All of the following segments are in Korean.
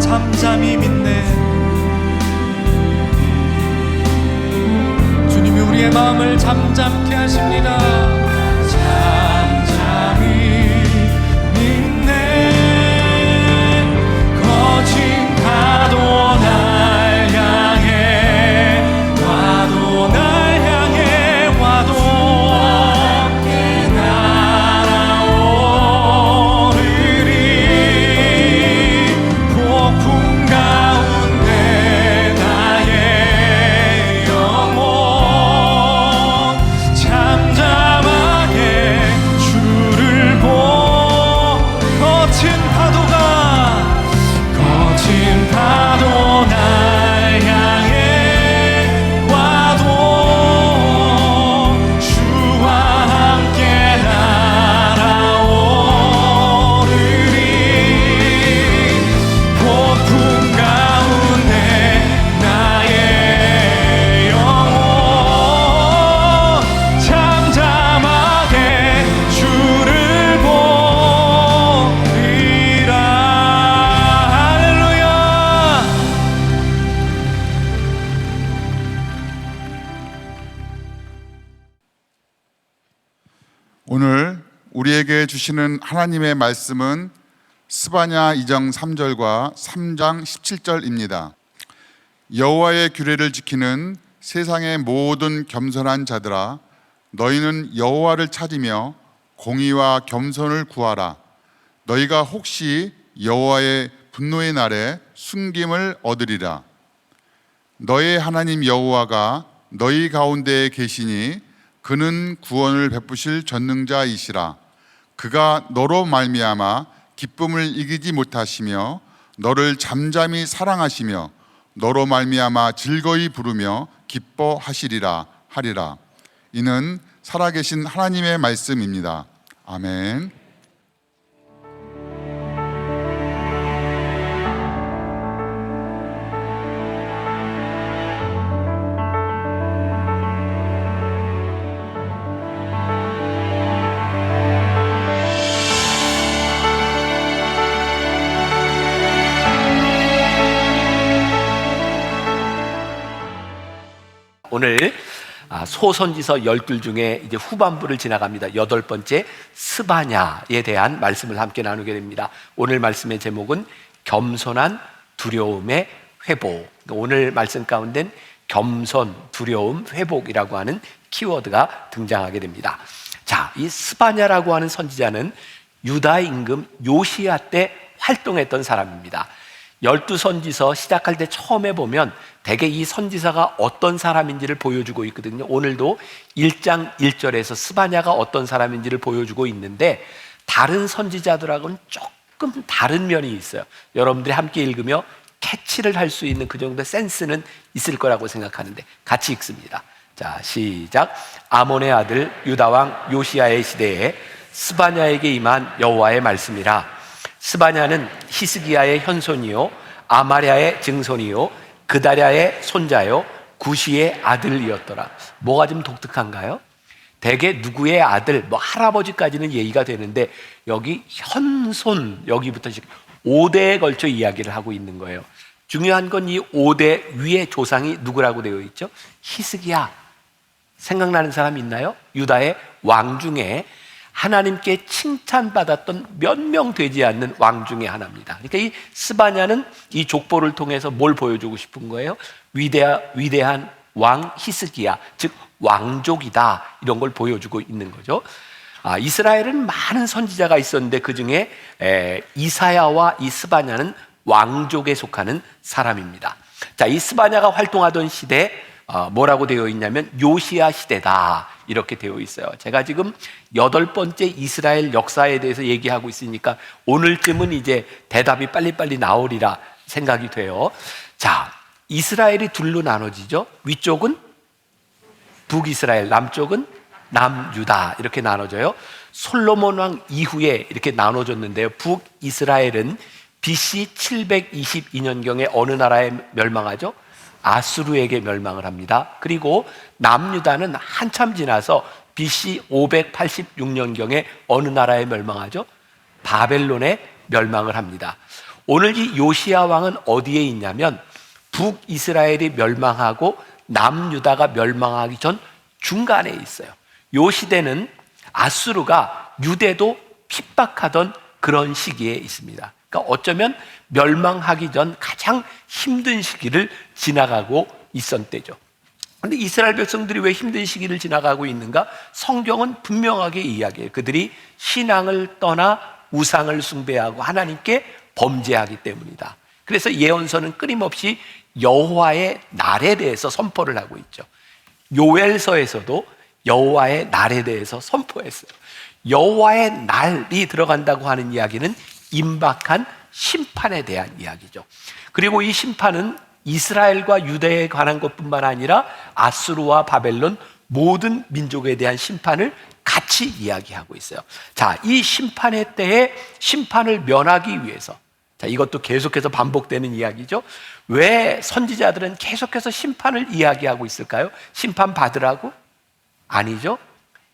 잠잠히 믿네. 주님이 우리의 마음을 잠잠케 하십니다. 잠잠히 믿네. 거친 파도 날 향해 와도, 날 향해 와도 날아오르리. 폭풍 가운데 나의 영혼 잠잠하게 주를 보. 거친 파도 날 향해 와도 주와 함께 날아오르리. 폭풍 가운데 나의 영혼 잠잠하게 주를 보리라. 할렐루야. 오늘 우리에게 주시는 하나님의 말씀은 스바냐 2장 3절과 3장 17절입니다. 여호와의 규례를 지키는 세상의 모든 겸손한 자들아, 너희는 여호와를 찾으며 공의와 겸손을 구하라. 너희가 혹시 여호와의 분노의 날에 숨김을 얻으리라. 너의 하나님 여호와가 너희 가운데에 계시니 그는 구원을 베푸실 전능자이시라. 그가 너로 말미암아 기쁨을 이기지 못하시며 너를 잠잠히 사랑하시며 너로 말미암아 즐거이 부르며 기뻐하시리라 하리라. 이는 살아계신 하나님의 말씀입니다. 아멘. 오늘 소선지서 12 중에 이제 후반부를 지나갑니다. 8번째 스바냐에 대한 말씀을 함께 나누게 됩니다. 오늘 말씀의 제목은 겸손한 두려움의 회복. 오늘 말씀 가운데는 겸손, 두려움, 회복이라고 하는 키워드가 등장하게 됩니다. 자, 이 스바냐라고 하는 선지자는 유다 임금 요시야 때 활동했던 사람입니다. 12선지서 시작할 때 처음에 보면 대개 이 선지자가 어떤 사람인지를 보여주고 있거든요. 오늘도 1장 1절에서 스바냐가 어떤 사람인지를 보여주고 있는데 다른 선지자들하고는 조금 다른 면이 있어요. 여러분들이 함께 읽으며 캐치를 할 수 있는 그 정도의 센스는 있을 거라고 생각하는데 같이 읽습니다. 자, 시작. 아몬의 아들 유다왕 요시야의 시대에 스바냐에게 임한 여호와의 말씀이라. 스바냐는 히스기야의 현손이요 아마랴의 증손이요 그다랴의 손자요 구시의 아들이었더라. 뭐가 좀 독특한가요? 대개 누구의 아들, 할아버지까지는 예의가 되는데 여기 현손, 여기부터 5대에 걸쳐 이야기를 하고 있는 거예요. 중요한 건 이 5대 위의 조상이 누구라고 되어 있죠? 히스기야. 생각나는 사람 있나요? 유다의 왕 중에 하나님께 칭찬받았던 몇 명 되지 않는 왕 중에 하나입니다. 그러니까 이 스바냐는 이 족보를 통해서 뭘 보여주고 싶은 거예요? 위대한 왕 히스기야, 즉 왕족이다, 이런 걸 보여주고 있는 거죠. 이스라엘은 많은 선지자가 있었는데 그 중에 이사야와 이 스바냐는 왕족에 속하는 사람입니다. 자, 이 스바냐가 활동하던 시대 뭐라고 되어 있냐면 요시야 시대다, 이렇게 되어 있어요. 제가 지금 8번째 이스라엘 역사에 대해서 얘기하고 있으니까 오늘쯤은 이제 대답이 빨리빨리 나오리라 생각이 돼요. 자, 이스라엘이 둘로 나눠지죠. 위쪽은 북이스라엘, 남쪽은 남유다, 이렇게 나눠져요. 솔로몬 왕 이후에 이렇게 나눠졌는데요. 북이스라엘은 BC 722년경에 어느 나라에 멸망하죠? 아수르에게 멸망을 합니다. 그리고 남유다는 한참 지나서 BC 586년경에 어느 나라에 멸망하죠? 바벨론에 멸망을 합니다. 오늘 이 요시야 왕은 어디에 있냐면 북이스라엘이 멸망하고 남유다가 멸망하기 전 중간에 있어요. 요 시대는 아수르가 유대도 핍박하던 그런 시기에 있습니다. 그러니까 어쩌면 멸망하기 전 가장 힘든 시기를 지나가고 있었던 때죠. 그런데 이스라엘 백성들이 왜 힘든 시기를 지나가고 있는가? 성경은 분명하게 이야기해요. 그들이 신앙을 떠나 우상을 숭배하고 하나님께 범죄하기 때문이다. 그래서 예언서는 끊임없이 여호와의 날에 대해서 선포를 하고 있죠. 요엘서에서도 여호와의 날에 대해서 선포했어요. 여호와의 날이 들어간다고 하는 이야기는 임박한 심판에 대한 이야기죠. 그리고 이 심판은 이스라엘과 유대에 관한 것뿐만 아니라 아수르와 바벨론 모든 민족에 대한 심판을 같이 이야기하고 있어요. 자, 이 심판의 때에 심판을 면하기 위해서, 자, 이것도 계속해서 반복되는 이야기죠. 왜 선지자들은 계속해서 심판을 이야기하고 있을까요? 심판 받으라고? 아니죠.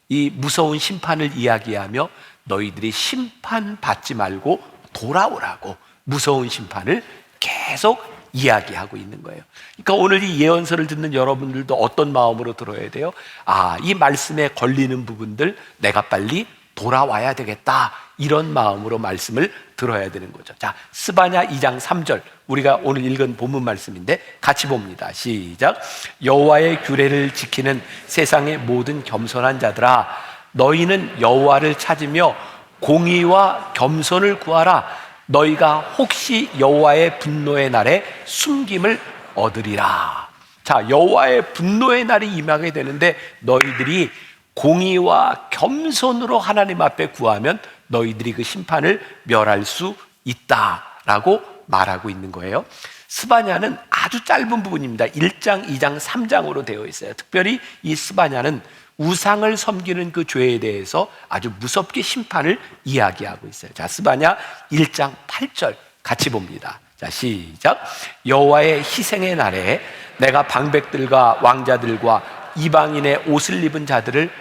이 무서운 심판을 이야기하며 너희들이 심판받지 말고 돌아오라고 무서운 심판을 계속 이야기하고 있는 거예요. 그러니까 오늘 이 예언서를 듣는 여러분들도 어떤 마음으로 들어야 돼요? 아, 이 말씀에 걸리는 부분들 내가 빨리 돌아와야 되겠다, 이런 마음으로 말씀을 들어야 되는 거죠. 자, 스바냐 2장 3절, 우리가 오늘 읽은 본문 말씀인데 같이 봅니다. 시작. 여호와의 규례를 지키는 세상의 모든 겸손한 자들아, 너희는 여호와를 찾으며 공의와 겸손을 구하라. 너희가 혹시 여호와의 분노의 날에 숨김을 얻으리라. 자, 여호와의 분노의 날이 임하게 되는데 너희들이 공의와 겸손으로 하나님 앞에 구하면 너희들이 그 심판을 멸할 수 있다라고 말하고 있는 거예요. 스바냐는 아주 짧은 부분입니다. 1장, 2장, 3장으로 되어 있어요. 특별히 이 스바냐는 우상을 섬기는 그 죄에 대해서 아주 무섭게 심판을 이야기하고 있어요. 자, 스바냐 1장 8절 같이 봅니다. 자, 시작. 여호와의 희생의 날에 내가 방백들과 왕자들과 이방인의 옷을 입은 자들을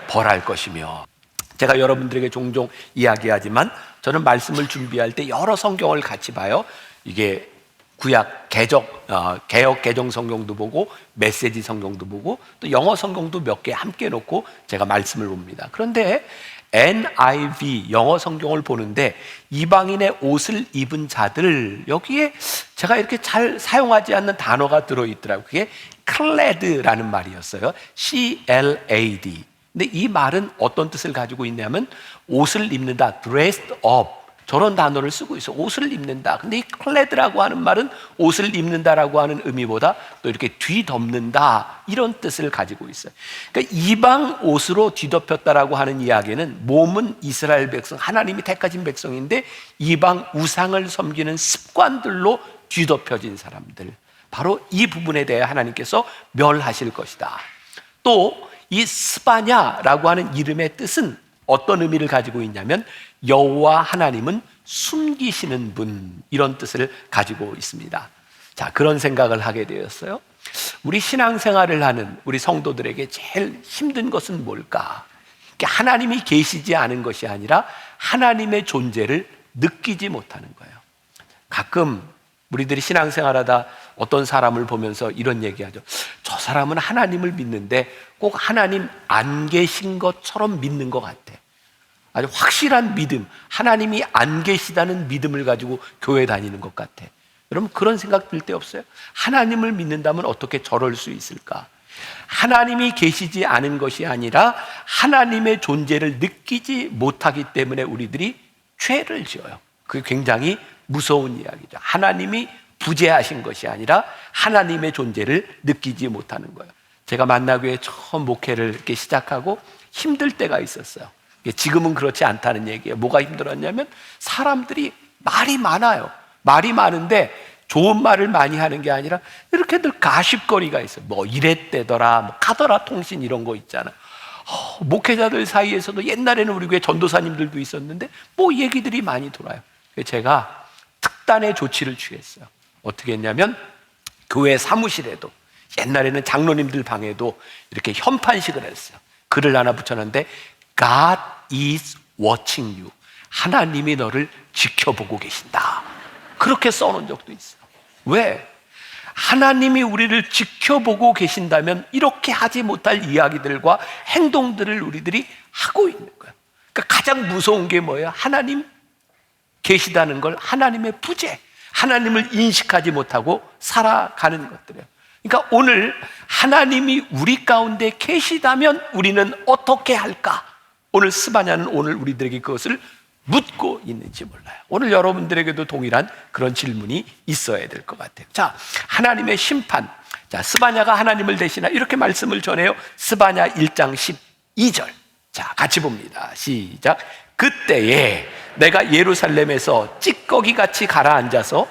벌할 것이며. 제가 여러분들에게 종종 이야기하지만 저는 말씀을 준비할 때 여러 성경을 같이 봐요. 이게 구약 개역 개정 성경도 보고 메시지 성경도 보고 또 영어 성경도 몇 개 함께 놓고 제가 말씀을 봅니다. 그런데 NIV 영어 성경을 보는데 이방인의 옷을 입은 자들, 여기에 제가 이렇게 잘 사용하지 않는 단어가 들어있더라고요. 그게 clad라는 말이었어요. CLAD. 근데 이 말은 어떤 뜻을 가지고 있냐면 옷을 입는다, dressed up, 저런 단어를 쓰고 있어요. 옷을 입는다. 근데 이 클레드라고 하는 말은 옷을 입는다라고 하는 의미보다 또 이렇게 뒤덮는다, 이런 뜻을 가지고 있어요. 그러니까 이방 옷으로 뒤덮였다라고 하는 이야기는 몸은 이스라엘 백성, 하나님이 택하신 백성인데 이방 우상을 섬기는 습관들로 뒤덮여진 사람들, 바로 이 부분에 대해 하나님께서 멸하실 것이다. 또 이 스바냐라고 하는 이름의 뜻은 어떤 의미를 가지고 있냐면 여호와 하나님은 숨기시는 분, 이런 뜻을 가지고 있습니다. 자, 그런 생각을 하게 되었어요. 우리 신앙생활을 하는 우리 성도들에게 제일 힘든 것은 뭘까? 하나님이 계시지 않은 것이 아니라 하나님의 존재를 느끼지 못하는 거예요. 가끔 우리들이 신앙생활하다 어떤 사람을 보면서 이런 얘기하죠. 저 사람은 하나님을 믿는데 꼭 하나님 안 계신 것처럼 믿는 것 같아. 아주 확실한 믿음, 하나님이 안 계시다는 믿음을 가지고 교회 다니는 것 같아. 여러분, 그런 생각 들 때 없어요? 하나님을 믿는다면 어떻게 저럴 수 있을까? 하나님이 계시지 않은 것이 아니라 하나님의 존재를 느끼지 못하기 때문에 우리들이 죄를 지어요. 그게 굉장히 무서운 이야기죠. 하나님이 부재하신 것이 아니라 하나님의 존재를 느끼지 못하는 거예요. 제가 만나교회 처음 목회를 이렇게 시작하고 힘들 때가 있었어요. 지금은 그렇지 않다는 얘기예요. 뭐가 힘들었냐면 사람들이 말이 많아요. 말이 많은데 좋은 말을 많이 하는 게 아니라 이렇게 늘 가십거리가 있어요. 뭐 이랬대더라, 뭐 가더라 통신, 이런 거 있잖아. 목회자들 사이에서도 옛날에는 우리 교회 전도사님들도 있었는데 뭐 얘기들이 많이 돌아요. 제가 특단의 조치를 취했어요. 어떻게 했냐면 교회 사무실에도, 옛날에는 장로님들 방에도 이렇게 현판식을 했어요. 글을 하나 붙여놨는데 God is watching you. 하나님이 너를 지켜보고 계신다. 그렇게 써놓은 적도 있어요. 왜? 하나님이 우리를 지켜보고 계신다면 이렇게 하지 못할 이야기들과 행동들을 우리들이 하고 있는 거예요. 그러니까 가장 무서운 게 뭐예요? 하나님 계시다는 걸, 하나님의 부재, 하나님을 인식하지 못하고 살아가는 것들이에요. 그러니까 오늘 하나님이 우리 가운데 계시다면 우리는 어떻게 할까? 오늘 스바냐는 오늘 우리들에게 그것을 묻고 있는지 몰라요. 오늘 여러분들에게도 동일한 그런 질문이 있어야 될 것 같아요. 자, 하나님의 심판. 자, 스바냐가 하나님을 대신하 이렇게 말씀을 전해요. 스바냐 1장 12절. 자, 같이 봅니다. 시작. 그때에 내가 예루살렘에서 찌꺼기같이 가라앉아서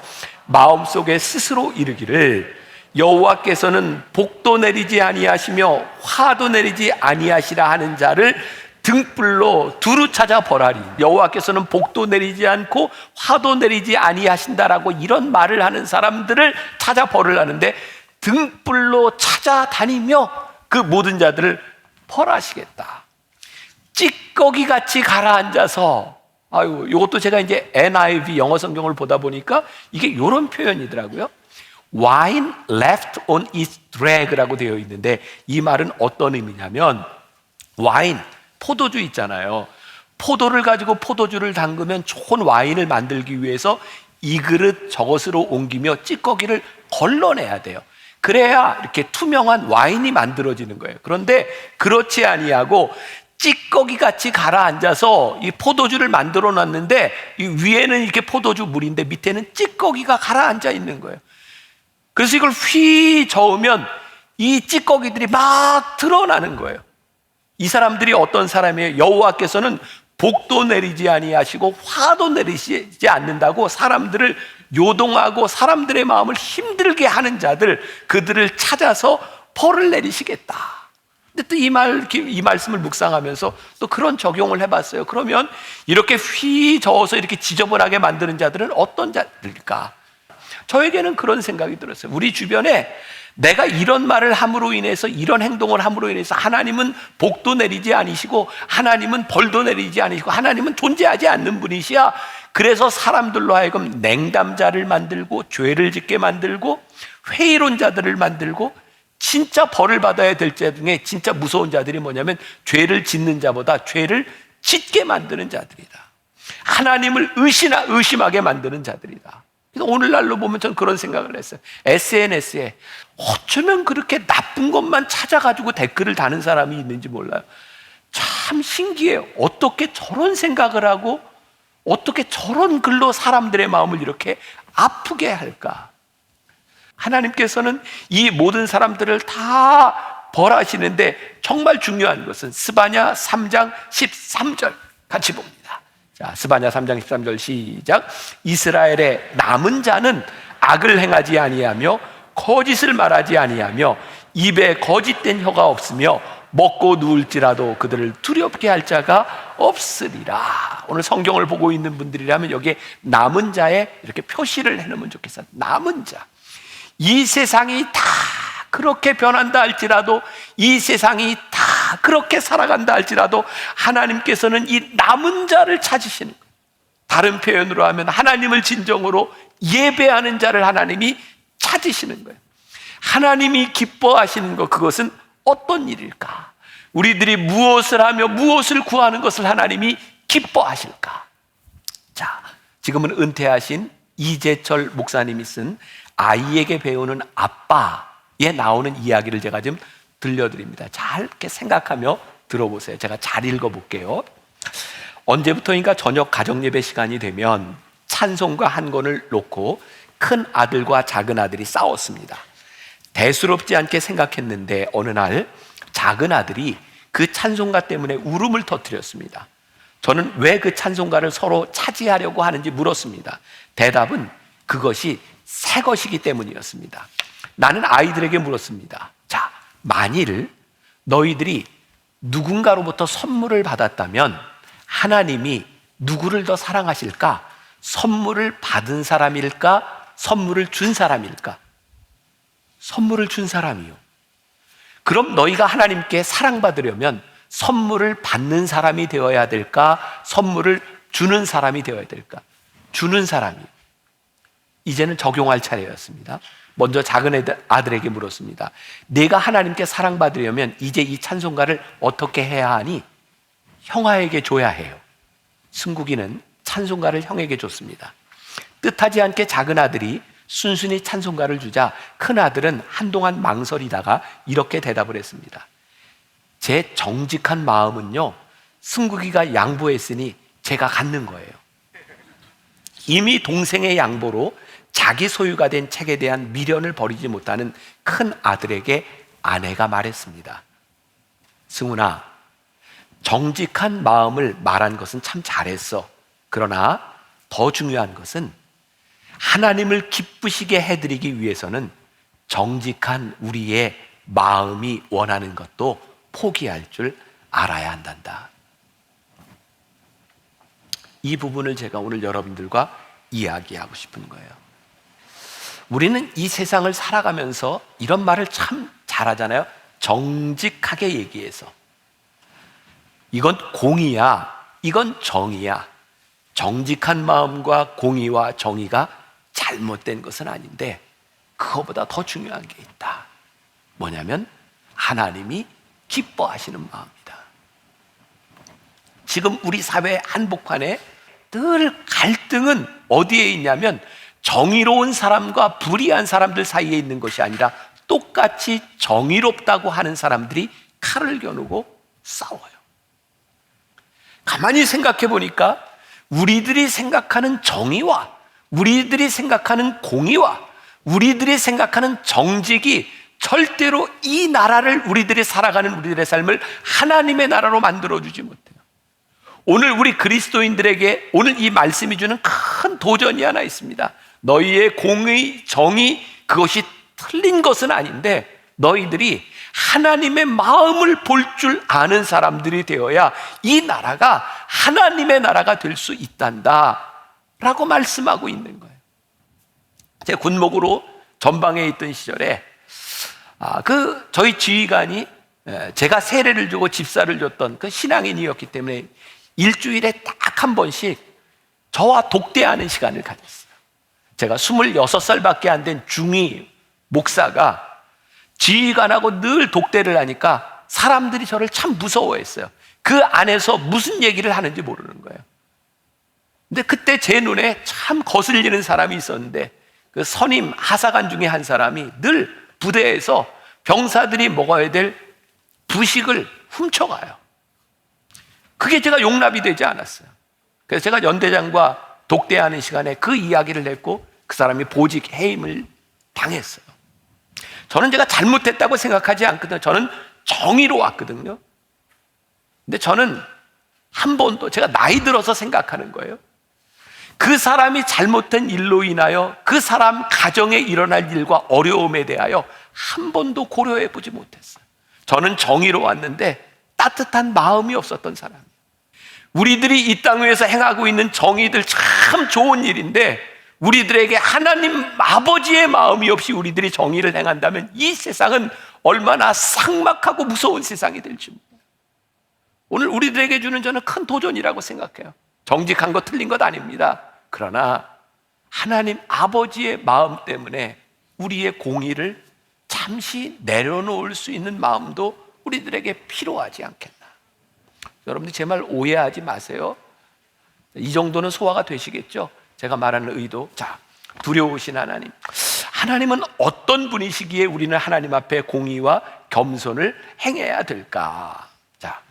마음속에 스스로 이르기를 여호와께서는 복도 내리지 아니하시며 화도 내리지 아니하시라 하는 자를 등불로 두루 찾아 벌하리. 여호와께서는 복도 내리지 않고 화도 내리지 아니하신다라고 이런 말을 하는 사람들을 찾아 벌하는데 등불로 찾아다니며 그 모든 자들을 벌하시겠다. 찌꺼기같이 가라앉아서, 아유, 이것도 제가 이제 NIV 영어 성경을 보다 보니까 이게 이런 표현이더라고요. Wine left on its drag라고 되어 있는데 이 말은 어떤 의미냐면 와인, 포도주 있잖아요. 포도를 가지고 포도주를 담그면 좋은 와인을 만들기 위해서 이 그릇 저것으로 옮기며 찌꺼기를 걸러내야 돼요. 그래야 이렇게 투명한 와인이 만들어지는 거예요. 그런데 그렇지 아니하고 찌꺼기같이 가라앉아서 이 포도주를 만들어 놨는데 이 위에는 이렇게 포도주 물인데 밑에는 찌꺼기가 가라앉아 있는 거예요. 그래서 이걸 휘 저으면 이 찌꺼기들이 막 드러나는 거예요. 이 사람들이 어떤 사람이에요? 여호와께서는 복도 내리지 아니하시고 화도 내리지 않는다고 사람들을 요동하고 사람들의 마음을 힘들게 하는 자들, 그들을 찾아서 벌을 내리시겠다. 근데 또 이 말씀을 묵상하면서 또 그런 적용을 해봤어요. 그러면 이렇게 휘 저어서 이렇게 지저분하게 만드는 자들은 어떤 자들일까? 저에게는 그런 생각이 들었어요. 우리 주변에 내가 이런 말을 함으로 인해서, 이런 행동을 함으로 인해서 하나님은 복도 내리지 않으시고 하나님은 벌도 내리지 않으시고 하나님은 존재하지 않는 분이시야. 그래서 사람들로 하여금 냉담자를 만들고 죄를 짓게 만들고 회의론 자들을 만들고, 진짜 벌을 받아야 될 자 중에 진짜 무서운 자들이 뭐냐면 죄를 짓는 자보다 죄를 짓게 만드는 자들이다. 하나님을 의심하게 만드는 자들이다. 그래서 오늘날로 보면 저는 그런 생각을 했어요. SNS에 어쩌면 그렇게 나쁜 것만 찾아가지고 댓글을 다는 사람이 있는지 몰라요. 참 신기해요. 어떻게 저런 생각을 하고 어떻게 저런 글로 사람들의 마음을 이렇게 아프게 할까? 하나님께서는 이 모든 사람들을 다 벌하시는데 정말 중요한 것은 스바냐 3장 13절 같이 봅니다. 자, 스바냐 3장 13절 시작. 이스라엘의 남은 자는 악을 행하지 아니하며 거짓을 말하지 아니하며 입에 거짓된 혀가 없으며 먹고 누울지라도 그들을 두렵게 할 자가 없으리라. 오늘 성경을 보고 있는 분들이라면 여기에 남은 자에 이렇게 표시를 해놓으면 좋겠어요. 남은 자. 이 세상이 다 그렇게 변한다 할지라도, 이 세상이 다 그렇게 살아간다 할지라도 하나님께서는 이 남은 자를 찾으시는 거예요. 다른 표현으로 하면 하나님을 진정으로 예배하는 자를 하나님이 찾으시는 거예요. 하나님이 기뻐하시는 것, 그것은 어떤 일일까? 우리들이 무엇을 하며 무엇을 구하는 것을 하나님이 기뻐하실까? 자, 지금은 은퇴하신 이재철 목사님이 쓴 아이에게 배우는 아빠에 나오는 이야기를 제가 좀 들려드립니다. 잘 이렇게 생각하며 들어보세요. 제가 잘 읽어볼게요. 언제부터인가 저녁 가정예배 시간이 되면 찬송가 한 권을 놓고 큰 아들과 작은 아들이 싸웠습니다. 대수롭지 않게 생각했는데 어느 날 작은 아들이 그 찬송가 때문에 울음을 터뜨렸습니다. 저는 왜 그 찬송가를 서로 차지하려고 하는지 물었습니다. 대답은 그것이 새 것이기 때문이었습니다. 나는 아이들에게 물었습니다. 자, 만일 너희들이 누군가로부터 선물을 받았다면 하나님이 누구를 더 사랑하실까? 선물을 받은 사람일까? 선물을 준 사람일까? 선물을 준 사람이요. 그럼 너희가 하나님께 사랑받으려면 선물을 받는 사람이 되어야 될까? 선물을 주는 사람이 되어야 될까? 주는 사람이요. 이제는 적용할 차례였습니다. 먼저 작은 아들에게 물었습니다. 내가 하나님께 사랑받으려면 이제 이 찬송가를 어떻게 해야 하니? 형아에게 줘야 해요. 승국이는 찬송가를 형에게 줬습니다. 뜻하지 않게 작은 아들이 순순히 찬송가를 주자 큰 아들은 한동안 망설이다가 이렇게 대답을 했습니다. 제 정직한 마음은요, 승국이가 양보했으니 제가 갖는 거예요. 이미 동생의 양보로 자기 소유가 된 책에 대한 미련을 버리지 못하는 큰 아들에게 아내가 말했습니다. 승훈아, 정직한 마음을 말한 것은 참 잘했어. 그러나 더 중요한 것은 하나님을 기쁘시게 해드리기 위해서는 정직한 우리의 마음이 원하는 것도 포기할 줄 알아야 한단다. 이 부분을 제가 오늘 여러분들과 이야기하고 싶은 거예요. 우리는 이 세상을 살아가면서 이런 말을 참 잘하잖아요. 정직하게 얘기해서. 이건 공의야, 이건 정의야. 정직한 마음과 공의와 정의가 잘못된 것은 아닌데 그거보다 더 중요한 게 있다. 뭐냐면 하나님이 기뻐하시는 마음이다. 지금 우리 사회 한복판에 늘 갈등은 어디에 있냐면 정의로운 사람과 불의한 사람들 사이에 있는 것이 아니라 똑같이 정의롭다고 하는 사람들이 칼을 겨누고 싸워요. 가만히 생각해 보니까 우리들이 생각하는 정의와 우리들이 생각하는 공의와 우리들이 생각하는 정직이 절대로 이 나라를, 우리들이 살아가는 우리들의 삶을 하나님의 나라로 만들어주지 못해요. 오늘 우리 그리스도인들에게 오늘 이 말씀이 주는 큰 도전이 하나 있습니다. 너희의 공의, 정의, 그것이 틀린 것은 아닌데 너희들이 하나님의 마음을 볼 줄 아는 사람들이 되어야 이 나라가 하나님의 나라가 될 수 있단다 라고 말씀하고 있는 거예요. 제가 군목으로 전방에 있던 시절에 저희 지휘관이 제가 세례를 주고 집사를 줬던 그 신앙인이었기 때문에 일주일에 딱 한 번씩 저와 독대하는 시간을 가졌어요. 제가 26살밖에 안 된 중위 목사가 지휘관하고 늘 독대를 하니까 사람들이 저를 참 무서워했어요. 그 안에서 무슨 얘기를 하는지 모르는 거예요. 근데 그때 제 눈에 참 거슬리는 사람이 있었는데 그 선임 하사관 중에 한 사람이 늘 부대에서 병사들이 먹어야 될 부식을 훔쳐가요. 그게 제가 용납이 되지 않았어요. 그래서 제가 연대장과 독대하는 시간에 그 이야기를 했고 그 사람이 보직 해임을 당했어요. 저는 제가 잘못했다고 생각하지 않거든요. 저는 정의로 왔거든요. 근데 저는 한 번도, 제가 나이 들어서 생각하는 거예요. 그 사람이 잘못한 일로 인하여 그 사람 가정에 일어날 일과 어려움에 대하여 한 번도 고려해 보지 못했어요. 저는 정의로 왔는데 따뜻한 마음이 없었던 사람이에요. 우리들이 이 땅 위에서 행하고 있는 정의들 참 좋은 일인데 우리들에게 하나님 아버지의 마음이 없이 우리들이 정의를 행한다면 이 세상은 얼마나 삭막하고 무서운 세상이 될지 몰라요. 오늘 우리들에게 주는 저는 큰 도전이라고 생각해요. 정직한 거 틀린 것 아닙니다. 그러나 하나님 아버지의 마음 때문에 우리의 공의를 잠시 내려놓을 수 있는 마음도 우리들에게 필요하지 않겠나. 여러분들 제 말 오해하지 마세요. 이 정도는 소화가 되시겠죠? 제가 말하는 의도. 자, 두려우신 하나님. 하나님은 어떤 분이시기에 우리는 하나님 앞에 공의와 겸손을 행해야 될까? 자,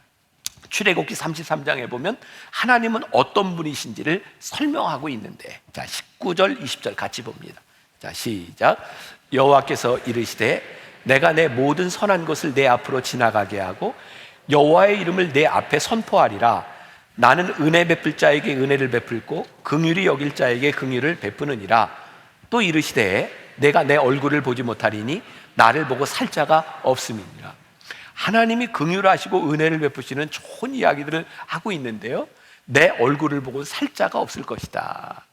출애굽기 33장에 보면 하나님은 어떤 분이신지를 설명하고 있는데, 자, 19절, 20절 같이 봅니다. 자, 시작. 여호와께서 이르시되 내가 내 모든 선한 것을 내 앞으로 지나가게 하고 여호와의 이름을 내 앞에 선포하리라. 나는 은혜 베풀 자에게 은혜를 베풀고 긍휼히 여길 자에게 긍휼을 베푸느니라. 또 이르시되 내가 내 얼굴을 보지 못하리니 나를 보고 살 자가 없음이니라. 하나님이 긍휼하시고 은혜를 베푸시는 좋은 이야기들을 하고 있는데요, 내 얼굴을 보고 살 자가 없을 것이다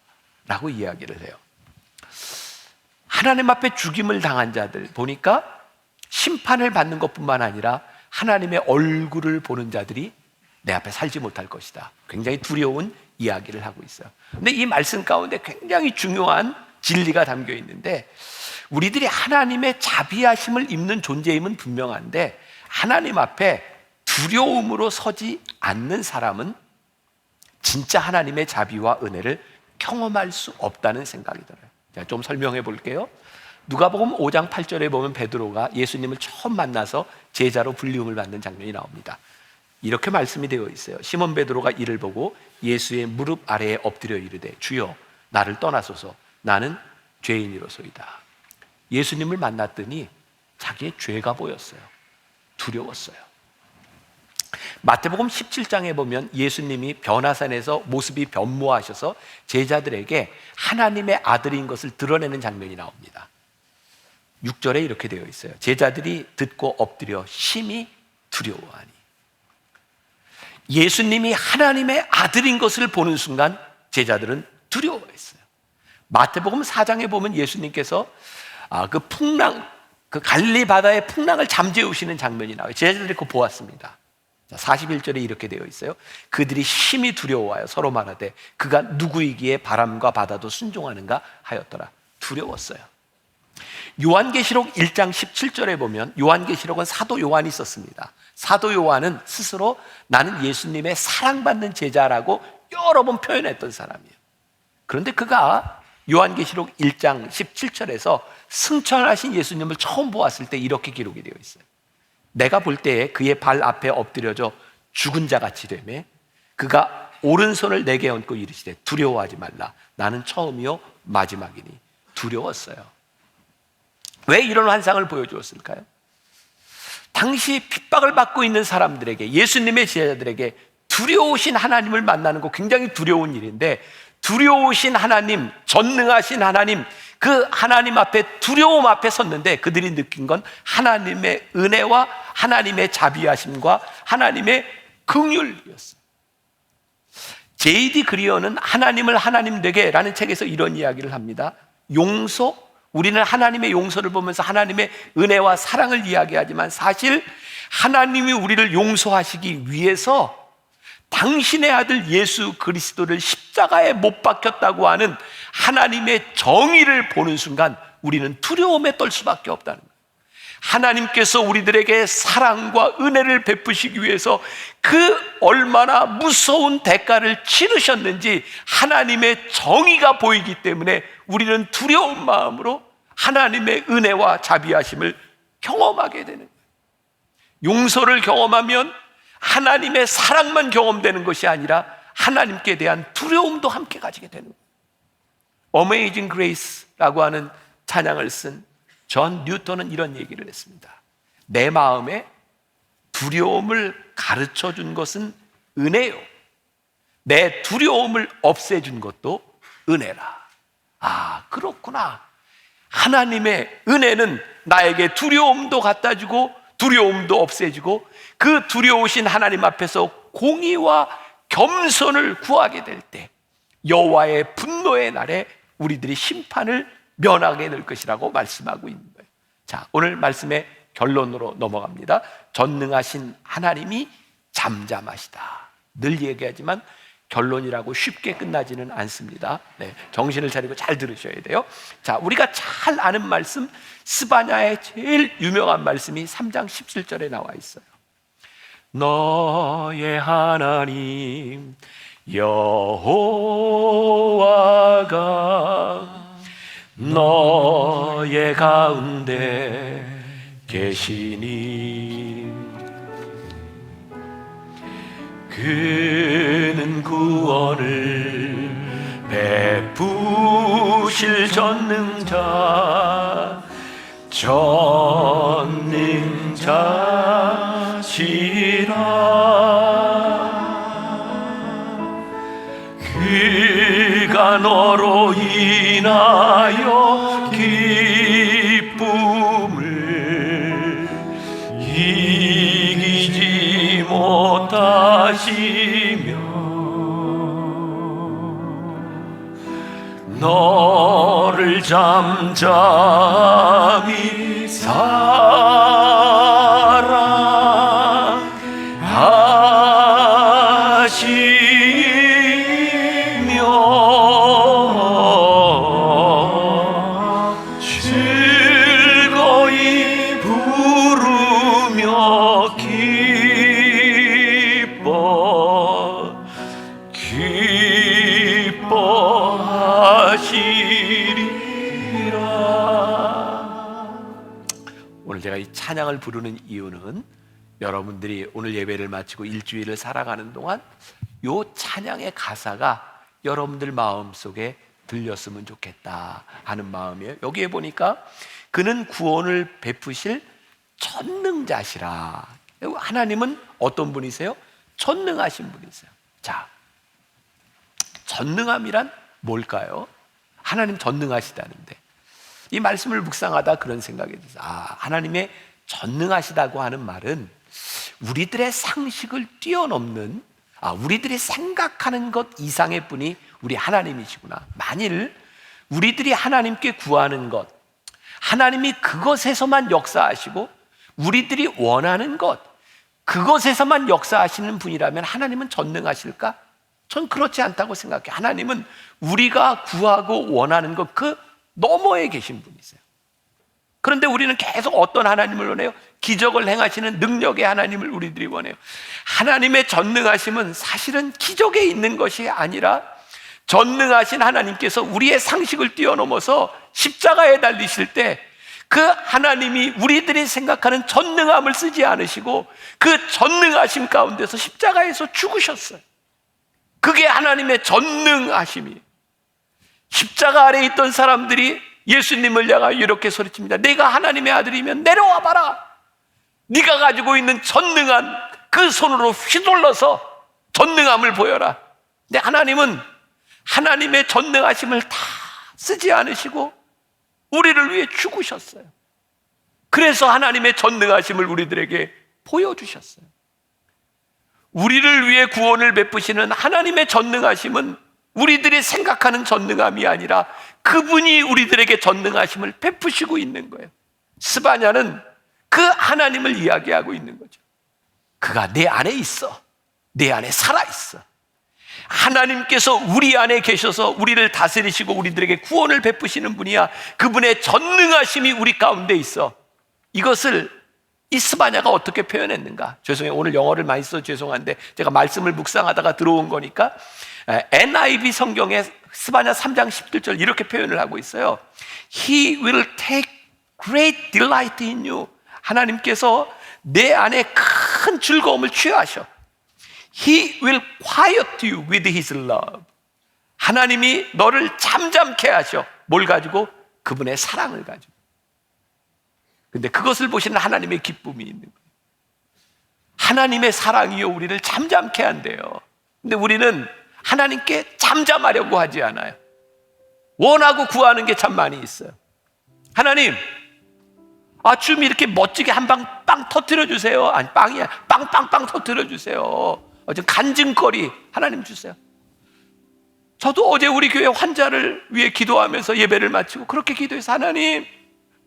라고 이야기를 해요. 하나님 앞에 죽임을 당한 자들 보니까 심판을 받는 것뿐만 아니라 하나님의 얼굴을 보는 자들이 내 앞에 살지 못할 것이다. 굉장히 두려운 이야기를 하고 있어요. 근데 이 말씀 가운데 굉장히 중요한 진리가 담겨 있는데, 우리들이 하나님의 자비하심을 입는 존재임은 분명한데 하나님 앞에 두려움으로 서지 않는 사람은 진짜 하나님의 자비와 은혜를 경험할 수 없다는 생각이 들어요. 자, 좀 설명해 볼게요. 누가복음 5장 8절에 보면 베드로가 예수님을 처음 만나서 제자로 불리움을 받는 장면이 나옵니다. 이렇게 말씀이 되어 있어요. 시몬 베드로가 이를 보고 예수의 무릎 아래에 엎드려 이르되 주여 나를 떠나소서 나는 죄인이로소이다. 예수님을 만났더니 자기의 죄가 보였어요. 두려웠어요. 마태복음 17장에 보면 예수님이 변화산에서 모습이 변모하셔서 제자들에게 하나님의 아들인 것을 드러내는 장면이 나옵니다. 6절에 이렇게 되어 있어요. 제자들이 듣고 엎드려 심히 두려워하니. 예수님이 하나님의 아들인 것을 보는 순간 제자들은 두려워했어요. 마태복음 4장에 보면 예수님께서 그 갈릴리 바다의 풍랑을 잠재우시는 장면이 나와요. 제자들이 그거 보았습니다. 41절에 이렇게 되어 있어요. 그들이 심히 두려워하여 서로 말하되 그가 누구이기에 바람과 바다도 순종하는가 하였더라. 두려웠어요. 요한계시록 1장 17절에 보면, 요한계시록은 사도 요한이 썼습니다. 사도 요한은 스스로 나는 예수님의 사랑받는 제자라고 여러 번 표현했던 사람이에요. 그런데 그가 요한계시록 1장 17절에서 승천하신 예수님을 처음 보았을 때 이렇게 기록이 되어 있어요. 내가 볼 때에 그의 발 앞에 엎드려져 죽은 자 같이 되매 그가 오른손을 내게 얹고 이르시되 두려워하지 말라 나는 처음이요 마지막이니. 두려웠어요. 왜 이런 환상을 보여주었을까요? 당시 핍박을 받고 있는 사람들에게, 예수님의 제자들에게 두려우신 하나님을 만나는 거 굉장히 두려운 일인데, 두려우신 하나님, 전능하신 하나님, 그 하나님 앞에, 두려움 앞에 섰는데 그들이 느낀 건 하나님의 은혜와 하나님의 자비하심과 하나님의 긍휼이었어요. J.D. 그리어는 하나님을 하나님 되게 라는 책에서 이런 이야기를 합니다. 용서, 우리는 하나님의 용서를 보면서 하나님의 은혜와 사랑을 이야기하지만 사실 하나님이 우리를 용서하시기 위해서 당신의 아들 예수 그리스도를 십자가에 못 박혔다고 하는 하나님의 정의를 보는 순간 우리는 두려움에 떨 수밖에 없다는 거예요. 하나님께서 우리들에게 사랑과 은혜를 베푸시기 위해서 그 얼마나 무서운 대가를 치르셨는지 하나님의 정의가 보이기 때문에 우리는 두려운 마음으로 하나님의 은혜와 자비하심을 경험하게 되는 거예요. 용서를 경험하면 하나님의 사랑만 경험되는 것이 아니라 하나님께 대한 두려움도 함께 가지게 되는 거예요. Amazing Grace라고 하는 찬양을 쓴 존 뉴턴은 이런 얘기를 했습니다. 내 마음에 두려움을 가르쳐 준 것은 은혜요, 내 두려움을 없애준 것도 은혜라. 아, 그렇구나. 하나님의 은혜는 나에게 두려움도 갖다 주고 두려움도 없애주고 그 두려우신 하나님 앞에서 공의와 겸손을 구하게 될 때 여호와의 분노의 날에 우리들이 심판을 면하게 될 것이라고 말씀하고 있는 거예요. 자, 오늘 말씀의 결론으로 넘어갑니다. 전능하신 하나님이 잠잠하시다. 늘 얘기하지만 결론이라고 쉽게 끝나지는 않습니다. 네, 정신을 차리고 잘 들으셔야 돼요. 자, 우리가 잘 아는 말씀, 스바냐의 제일 유명한 말씀이 3장 17절에 나와 있어요. 너의 하나님 여호와가 너의 가운데 계시니 그는 구원을 베푸실 전능자시라. 그가 너로 인하여 기쁨을 이기지 못하시며 너를 잠잠히 사랑하시며 즐거이 부르며 기뻐하시리라. 오늘 제가 이 찬양을 부르는 이유는 여러분들이 오늘 예배를 마치고 일주일을 살아가는 동안 이 찬양의 가사가 여러분들 마음속에 들렸으면 좋겠다 하는 마음이에요. 여기에 보니까 그는 구원을 베푸실 전능자시라. 하나님은 어떤 분이세요? 전능하신 분이세요. 자, 전능함이란 뭘까요? 하나님 전능하시다는데 이 말씀을 묵상하다 그런 생각이 들어요. 하나님의 전능하시다고 하는 말은 우리들의 상식을 뛰어넘는, 우리들이 생각하는 것 이상의 분이 우리 하나님이시구나. 만일 우리들이 하나님께 구하는 것, 하나님이 그것에서만 역사하시고 우리들이 원하는 것, 그것에서만 역사하시는 분이라면 하나님은 전능하실까? 전 그렇지 않다고 생각해요. 하나님은 우리가 구하고 원하는 것 그 너머에 계신 분이세요. 그런데 우리는 계속 어떤 하나님을 원해요? 기적을 행하시는 능력의 하나님을 우리들이 원해요. 하나님의 전능하심은 사실은 기적에 있는 것이 아니라 전능하신 하나님께서 우리의 상식을 뛰어넘어서 십자가에 달리실 때 그 하나님이 우리들이 생각하는 전능함을 쓰지 않으시고 그 전능하심 가운데서 십자가에서 죽으셨어요. 그게 하나님의 전능하심이에요. 십자가 아래에 있던 사람들이 예수님을 향하여 이렇게 소리칩니다. 내가 하나님의 아들이면 내려와 봐라. 네가 가지고 있는 전능한 그 손으로 휘둘러서 전능함을 보여라. 근데 하나님은 하나님의 전능하심을 다 쓰지 않으시고 우리를 위해 죽으셨어요. 그래서 하나님의 전능하심을 우리들에게 보여주셨어요. 우리를 위해 구원을 베푸시는 하나님의 전능하심은 우리들이 생각하는 전능함이 아니라 그분이 우리들에게 전능하심을 베푸시고 있는 거예요. 스바냐는 그 하나님을 이야기하고 있는 거죠. 그가 내 안에 있어. 내 안에 살아있어. 하나님께서 우리 안에 계셔서 우리를 다스리시고 우리들에게 구원을 베푸시는 분이야. 그분의 전능하심이 우리 가운데 있어. 이것을 이 스바냐가 어떻게 표현했는가? 죄송해요. 오늘 영어를 많이 써서 죄송한데 제가 말씀을 묵상하다가 들어온 거니까 NIV 성경에 스바냐 3장 11절 이렇게 표현을 하고 있어요. He will take great delight in you. 하나님께서 내 안에 큰 즐거움을 취하셔. He will quiet you with his love. 하나님이 너를 잠잠케 하셔. 뭘 가지고? 그분의 사랑을 가지고. 근데 그것을 보시는 하나님의 기쁨이 있는 거예요. 하나님의 사랑이요 우리를 잠잠케 한대요. 근데 우리는 하나님께 잠잠하려고 하지 않아요. 원하고 구하는 게 참 많이 있어요. 하나님, 좀 이렇게 멋지게 한 방 빵 터뜨려 주세요. 아니 빵이야, 빵빵빵 터뜨려 주세요. 좀 간증거리 하나님 주세요. 저도 어제 우리 교회 환자를 위해 기도하면서 예배를 마치고 그렇게 기도해서 하나님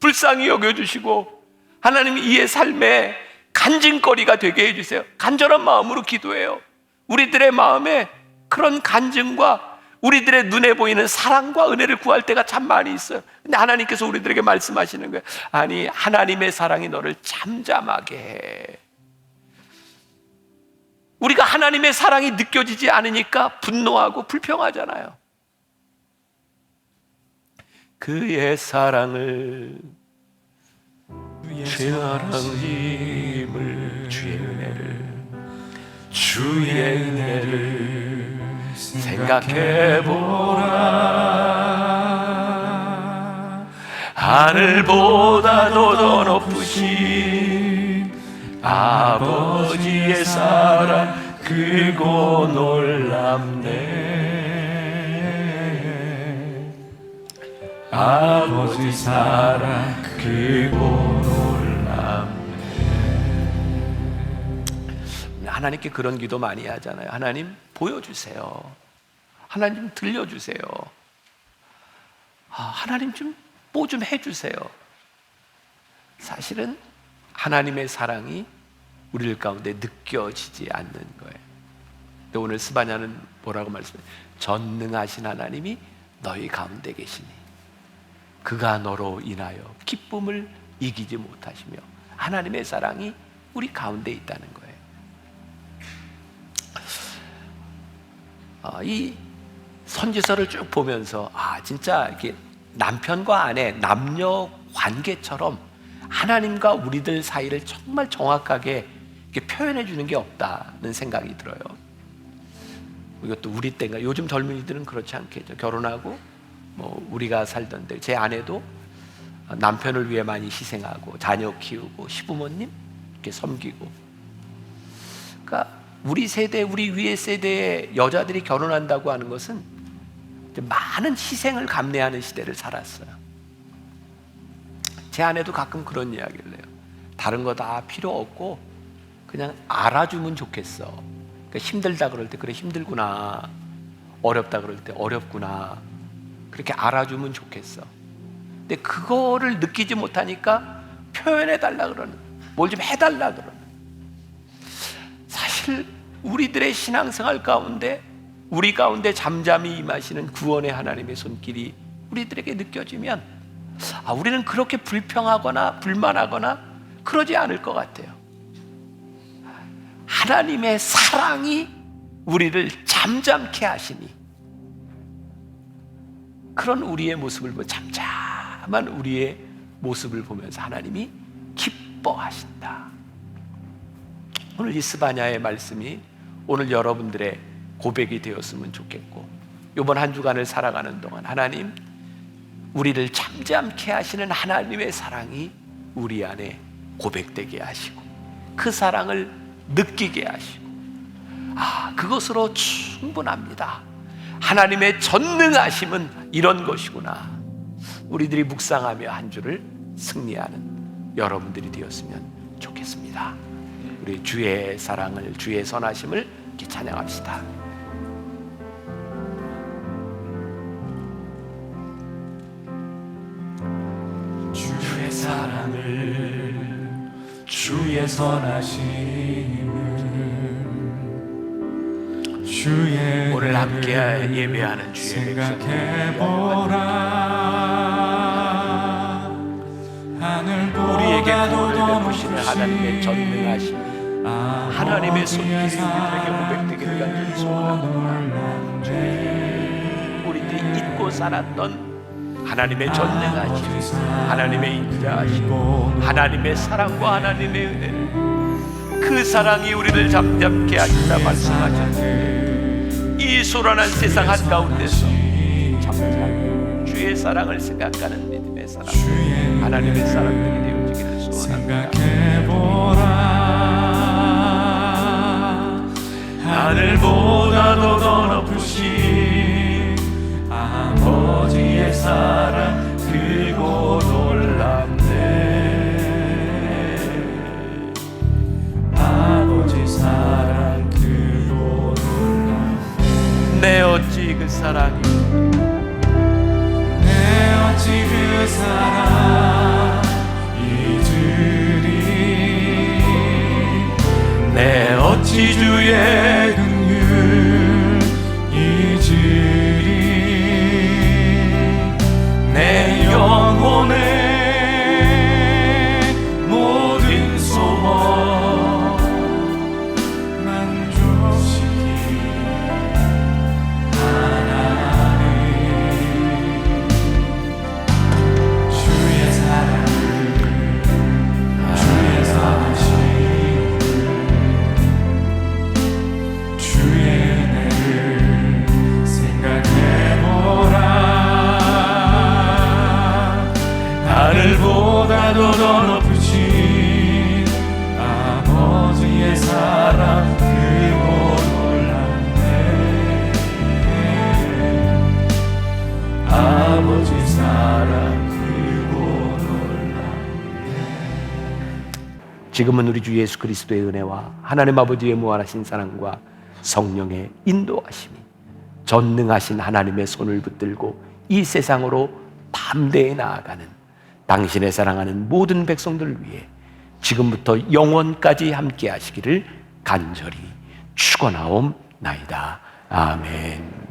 불쌍히 여겨주시고 하나님 이의 삶에 간증거리가 되게 해주세요. 간절한 마음으로 기도해요. 우리들의 마음에 그런 간증과 우리들의 눈에 보이는 사랑과 은혜를 구할 때가 참 많이 있어요. 근데 하나님께서 우리들에게 말씀하시는 거예요. 아니, 하나님의 사랑이 너를 잠잠하게 해. 우리가 하나님의 사랑이 느껴지지 않으니까 분노하고 불평하잖아요. 그의 사랑을, 주의 사랑임을, 주의 은혜를 생각해보라. 하늘보다도 더 높으신 아버지의 사랑 크고 놀랍네. 아버지 사랑 크고 놀랍네. 하나님께 그런 기도 많이 하잖아요. 하나님 보여주세요. 하나님 들려주세요. 하나님 좀 뭐 좀 해주세요. 사실은 하나님의 사랑이 우리 가운데 느껴지지 않는 거예요. 근데 오늘 스바냐는 뭐라고 말씀해요? 전능하신 하나님이 너희 가운데 계시니 그가 너로 인하여 기쁨을 이기지 못하시며 하나님의 사랑이 우리 가운데 있다는 거예요. 이 선지서를 쭉 보면서 진짜 이렇게 남편과 아내 남녀 관계처럼 하나님과 우리들 사이를 정말 정확하게 이렇게 표현해 주는 게 없다는 생각이 들어요. 이것도 우리 때인가? 요즘 젊은이들은 그렇지 않겠죠. 결혼하고 뭐 우리가 살던데 제 아내도 남편을 위해 많이 희생하고 자녀 키우고 시부모님 이렇게 섬기고. 그러니까 우리 세대, 우리 위의 세대의 여자들이 결혼한다고 하는 것은 많은 희생을 감내하는 시대를 살았어요. 제 아내도 가끔 그런 이야기를 해요. 다른 거 다 필요 없고 그냥 알아주면 좋겠어. 그러니까 힘들다 그럴 때 그래 힘들구나, 어렵다 그럴 때 어렵구나, 그렇게 알아주면 좋겠어. 근데 그거를 느끼지 못하니까 표현해달라 그러는, 뭘 좀 해달라 그러는. 사실 우리들의 신앙생활 가운데 우리 가운데 잠잠히 임하시는 구원의 하나님의 손길이 우리들에게 느껴지면 우리는 그렇게 불평하거나 불만하거나 그러지 않을 것 같아요. 하나님의 사랑이 우리를 잠잠케 하시니 그런 우리의 모습을 보면, 잠잠한 우리의 모습을 보면서 하나님이 기뻐하신다. 오늘 이 스바냐의 말씀이 오늘 여러분들의 고백이 되었으면 좋겠고, 이번 한 주간을 살아가는 동안 하나님, 우리를 잠잠케 하시는 하나님의 사랑이 우리 안에 고백되게 하시고 그 사랑을 느끼게 하시고, 그것으로 충분합니다. 하나님의 전능하심은 이런 것이구나. 우리들이 묵상하며 한 주를 승리하는 여러분들이 되었으면 좋겠습니다. 우리 주의 사랑을, 주의 선하심을 이렇게 찬양합시다. 주의 사랑을, 주의 선하심을, 주의 오늘 함께 예배하는 주의 생각해보라. 우리에게 구원을 하늘보다 베푸시는 하나님의 전능하심, 하나님의 손길이 우리들에게 고백되기를 간절히 소원합니다. 우리들이 잊고 살았던 하나님의 전능하심, 하나님의 인자하심, 하나님의 사랑과 하나님의 은혜를, 그 사랑이 우리를 잠잠케 하신다 말씀하셨는데, 이 소란한 세상 한가운데서 잠잠 주의 사랑을 생각하는 믿음의 사람, 하나님의 사람들이 되어지기를 소원합니다. 하늘보다도 더 높으신 아버지의 사랑 크고 놀랍네. 아버지 사랑 크고 놀랍네. 내 어찌 그 사랑이, 내 어찌 그 사랑 잊으리. 내 어찌 주의 긍휼 잊으리. 내 영혼의 모든 소원 만족시키 하나님. 주의 사랑을, 주의 선하심, 주의 은혜를 생각해보라. 하늘보다도 더 높으신 아버지의 사랑 크고 놀랍네. 아버지 사랑 크고 놀랍네. 지금은 우리 주 예수 그리스도의 은혜와 하나님 아버지의 무한하신 사랑과 성령의 인도하심이 전능하신 하나님의 손을 붙들고 이 세상으로 담대히 나아가는 당신의 사랑하는 모든 백성들을 위해 지금부터 영원까지 함께 하시기를 간절히 축원하옵나이다. 아멘.